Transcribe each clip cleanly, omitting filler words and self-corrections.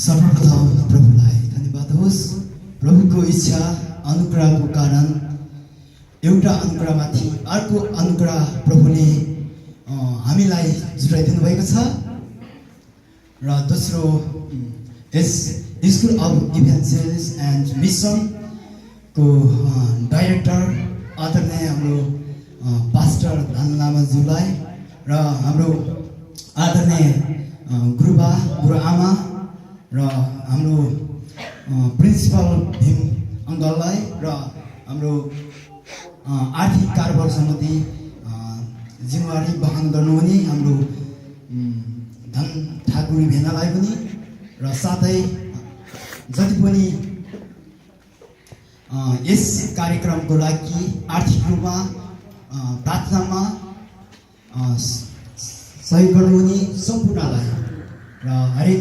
सर्वप्रथम प्रभुलाई धन्यवाद होस्। प्रभुको इच्छा अनुग्रहको कारण एउटा अनुग्रहमाथि अर्को अनुग्रह प्रभुले हामीलाई जुटाइदिनु भएको छ। र दोस्रो यस स्कुल अफ इभेन्जेलिस्ट एन्ड मिसनको डाइरेक्टर आदरणीय हाम्रो पास्टर धन लामाज्यूलाई र हाम्रो आदरणीय गुरुबा गुरुआमा र हाम्रो प्रिन्सिपल भीम अङ्कललाई र हाम्रो आर्थिक कारोबार समिति जिम्मेवारी वहन गर्नुहुने हाम्रो धन ठाकुर भेनालाई पनि र साथै जति पनि यस कार्यक्रमको लागि आर्थिक रूपमा प्रार्थनामा सहयोग गर्नुहुने सम्पूर्णलाई र हरेक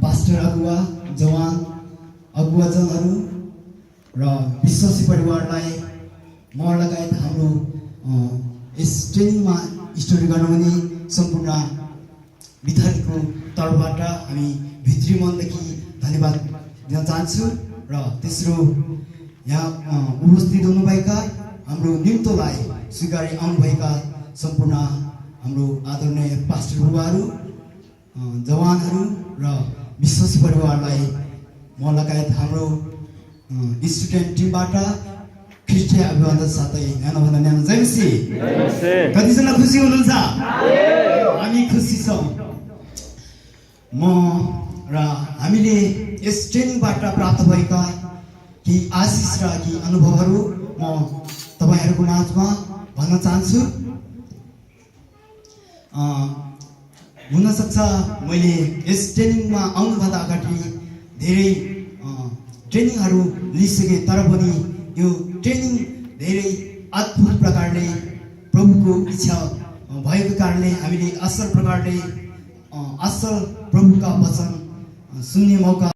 पास्टर अगुवा जवान अगुवाजनहरू र विश्वासी परिवारलाई म लगायत हाम्रो यस ट्रेनिङमा स्टडी गर्नुहुने सम्पूर्ण विद्यार्थीको तर्फबाट हामी भित्री मनदेखि धन्यवाद दिन चाहन्छु। र तेस्रो यहाँ उपस्थित हुनुभएका हाम्रो निम्तोलाई स्वीकारी आउनुभएका सम्पूर्ण हाम्रो आदरणीय पास्टर बुबाहरू जवानहरू र विश्वासी परिवारलाई म लगायत हाम्रो स्टुडेन्ट टिमबाट ख्रिस्टीय अभिवादन साथै न्यानो जय मसीह। कतिजना खुसी हुनुहुन्छ? हामी खुसी छौँ। म र हामीले यस ट्रेनिङबाट प्राप्त भएका केही आशिष र केही अनुभवहरू म तपाईँहरूको माझमा भन्न चाहन्छु। हुनसक्छ मैले यस ट्रेनिङमा आउनुभन्दा अगाडि धेरै ट्रेनिङहरू लिइसकेँ, तर पनि यो ट्रेनिङ धेरै अद्भुत प्रकारले प्रभुको इच्छा भएको कारणले हामीले असल प्रकारले असल प्रभुका वचन सुन्ने मौका